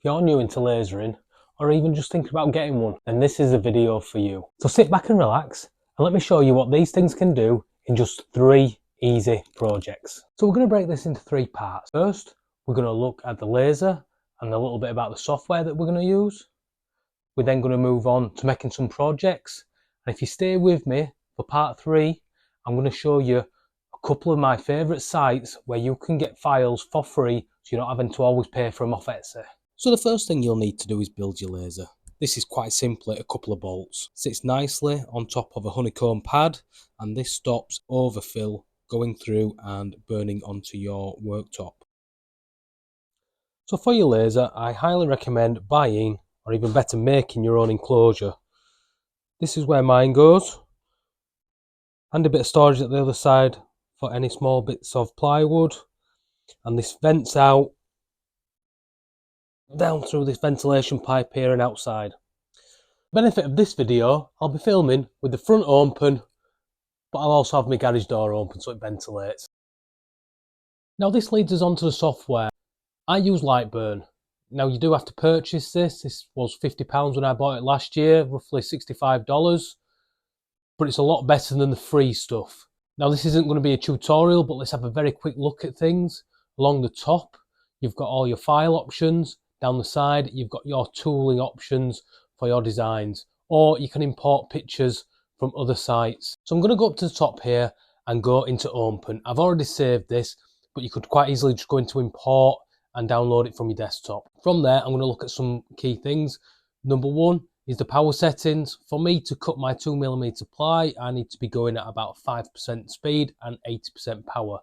If you're new into lasering, or even just thinking about getting one, then this is a video for you. So sit back and relax, and let me show you what these things can do in just 3 easy projects. So we're going to break this into 3 parts. First, we're going to look at the laser and a little bit about the software that we're going to use. We're then going to move on to making some projects. And if you stay with me for part 3, I'm going to show you a couple of my favourite sites where you can get files for free, so you're not having to always pay for them off Etsy. So the first thing you'll need to do is build your laser. This is quite simply a couple of bolts. Sits nicely on top of a honeycomb pad, and this stops overfill going through and burning onto your worktop. So for your laser, I highly recommend buying, or even better, making your own enclosure. This is where mine goes, and a bit of storage at the other side for any small bits of plywood, and this vents out down through this ventilation pipe here and outside. Benefit of this video, I'll be filming with the front open, but I'll also have my garage door open so it ventilates. Now this leads us on to the software. I use Lightburn. Now you do have to purchase this. This was £50 when I bought it last year, roughly $65, but it's a lot better than the free stuff. Now this isn't going to be a tutorial, but let's have a very quick look at things. Along the top, you've got all your file options. Down the side, you've got your tooling options for your designs, or you can import pictures from other sites. So I'm going to go up to the top here and go into Open. I've already saved this, but you could quite easily just go into import and download it from your desktop. From there, I'm going to look at some key things. Number 1 is the power settings. For me to cut my 2mm ply, I need to be going at about 5% speed and 80% power.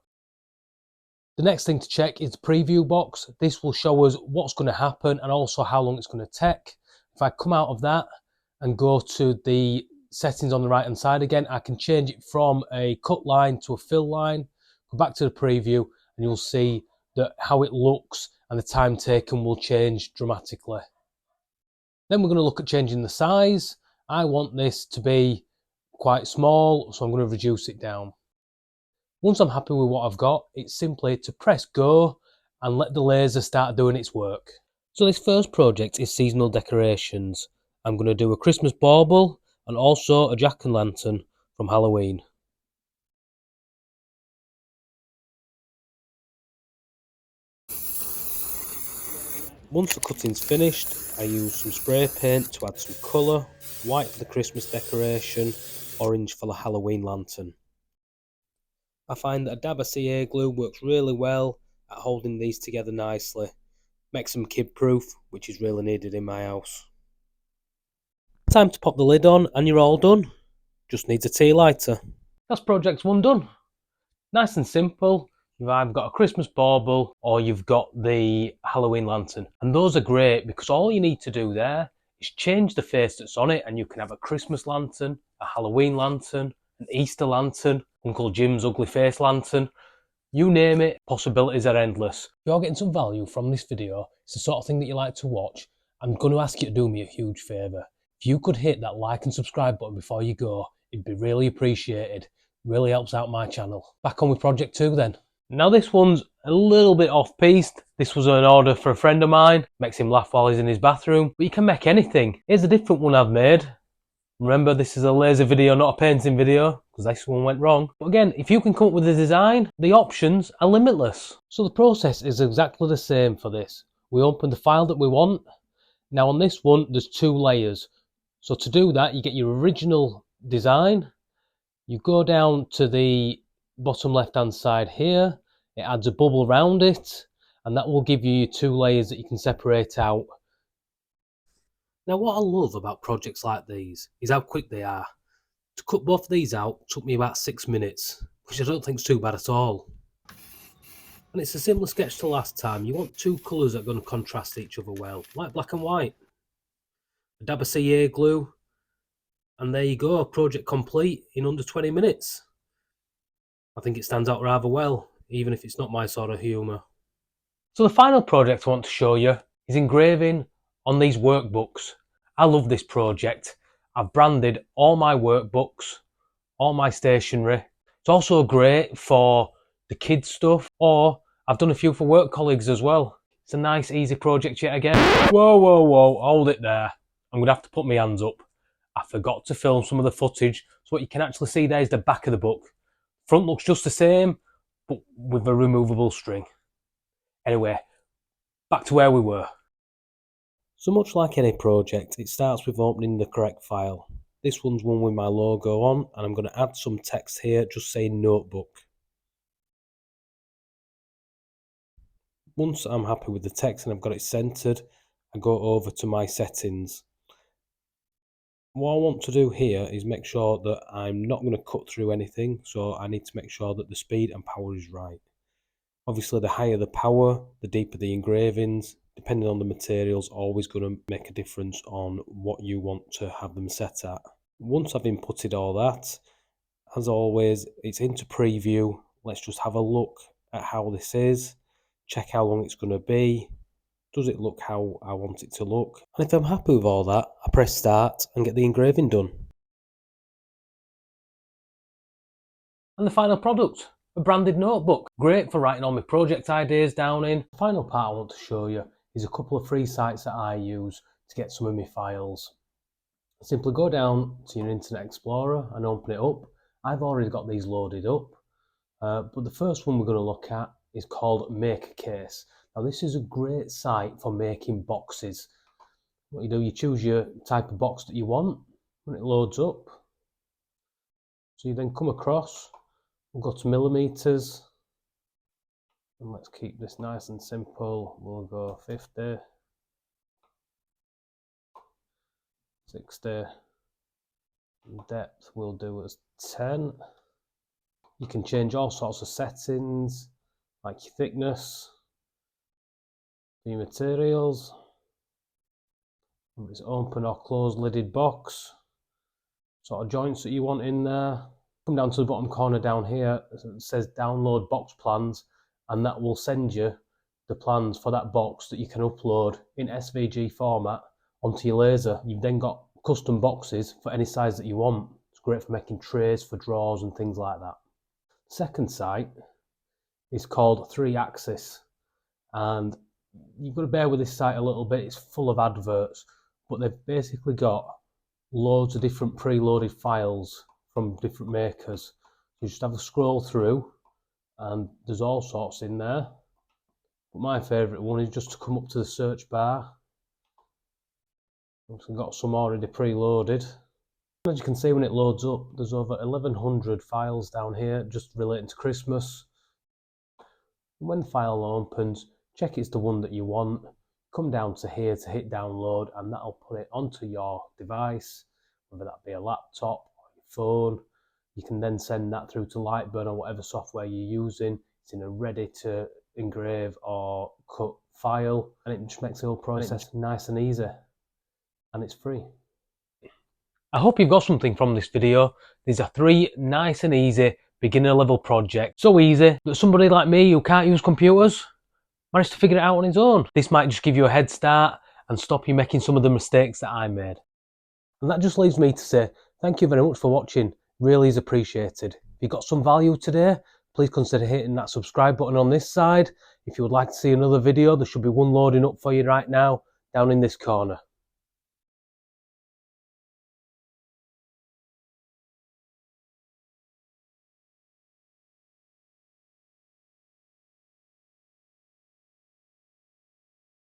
The next thing to check is the preview box. This will show us what's going to happen and also how long it's going to take. If I come out of that and go to the settings on the right hand side again, I can change it from a cut line to a fill line. Go back to the preview and you'll see that how it looks and the time taken will change dramatically. Then we're going to look at changing the size. I want this to be quite small, so I'm going to reduce it down. Once I'm happy with what I've got, it's simply to press go and let the laser start doing its work. So this first project is seasonal decorations. I'm going to do a Christmas bauble and also a jack-o'-lantern from Halloween. Once the cutting's finished, I use some spray paint to add some colour, white for the Christmas decoration, orange for the Halloween lantern. I find that a dab of CA glue works really well at holding these together nicely. Makes them kid proof, which is really needed in my house. Time to pop the lid on and you're all done. Just needs a tea lighter. That's project 1 done. Nice and simple. You've either got a Christmas bauble or you've got the Halloween lantern. And those are great because all you need to do there is change the face that's on it, and you can have a Christmas lantern, a Halloween lantern, an Easter lantern, Uncle Jim's ugly face lantern. You name it, possibilities are endless. If you're getting some value from this video, it's the sort of thing that you like to watch, I'm going to ask you to do me a huge favour. If you could hit that like and subscribe button before you go, it'd be really appreciated. It really helps out my channel. Back on with project 2 then. Now this one's a little bit off-piste. This was an order for a friend of mine. Makes him laugh while he's in his bathroom. But you can make anything. Here's a different one I've made. Remember, this is a laser video, not a painting video, because this one went wrong. But again, if you can come up with a design, the options are limitless. So the process is exactly the same for this. We open the file that we want. Now on this one, there's 2 layers. So to do that, you get your original design. You go down to the bottom left hand side here. It adds a bubble around it, and that will give you your 2 layers that you can separate out. Now what I love about projects like these is how quick they are. To cut both of these out took me about 6 minutes, which I don't think is too bad at all. And it's a similar sketch to last time. You want 2 colours that are going to contrast each other well, like black and white. A dab of CA glue, and there you go, project complete in under 20 minutes. I think it stands out rather well, even if it's not my sort of humour. So the final project I want to show you is engraving on these workbooks. I love this project. I've branded all my workbooks, all my stationery. It's also great for the kids stuff, or I've done a few for work colleagues as well. It's a nice easy project yet again. Whoa, hold it there. I'm gonna have to put my hands up. I forgot to film some of the footage, so what you can actually see there is the back of the book. Front looks just the same, but with a removable string. Anyway, back to where we were. So much like any project, it starts with opening the correct file. This one's one with my logo on, and I'm going to add some text here just saying notebook. Once I'm happy with the text and I've got it centered, I go over to my settings. What I want to do here is make sure that I'm not going to cut through anything, so I need to make sure that the speed and power is right. Obviously, the higher the power, the deeper the engravings, depending on the materials, always going to make a difference on what you want to have them set at. Once I've inputted all that, as always, it's into preview. Let's just have a look at how this is, check how long it's going to be. Does it look how I want it to look? And if I'm happy with all that, I press start and get the engraving done. And the final product, a branded notebook. Great for writing all my project ideas down in. The final part I want to show you is a couple of free sites that I use to get some of my files. Simply go down to your Internet Explorer and open it up. I've already got these loaded up, but the first one we're going to look at is called Make a Case. Now this is a great site for making boxes. What you do, you choose your type of box that you want when it loads up. So you then come across, we'll go to millimeters, and let's keep this nice and simple. We'll go 50, 60, depth we'll do as 10. You can change all sorts of settings, like your thickness, your materials, if it's open or closed lidded box, sort of joints that you want in there. Come down to the bottom corner down here, it says download box plans, and that will send you the plans for that box that you can upload in SVG format onto your laser. You've then got custom boxes for any size that you want. It's great for making trays for drawers and things like that. The second site is called 3-Axis, and you've got to bear with this site a little bit. It's full of adverts, but they've basically got loads of different preloaded files from different makers. You just have a scroll through and there's all sorts in there. But my favourite one is just to come up to the search bar. I've got some already preloaded. As you can see when it loads up, there's over 1100 files down here just relating to Christmas. And when the file opens, check it's the one that you want. Come down to here to hit download, and that'll put it onto your device, whether that be a laptop or your phone. You can then send that through to Lightburn or whatever software you're using. It's in a ready to engrave or cut file, and it just makes the whole process nice and easy, and it's free. I hope you've got something from this video. These are 3 nice and easy beginner level projects. So easy that somebody like me who can't use computers managed to figure it out on his own. This might just give you a head start and stop you making some of the mistakes that I made. And that just leaves me to say thank you very much for watching. Really is appreciated. If you got some value today, please consider hitting that subscribe button on this side. If you would like to see another video, there should be one loading up for you right now down in this corner.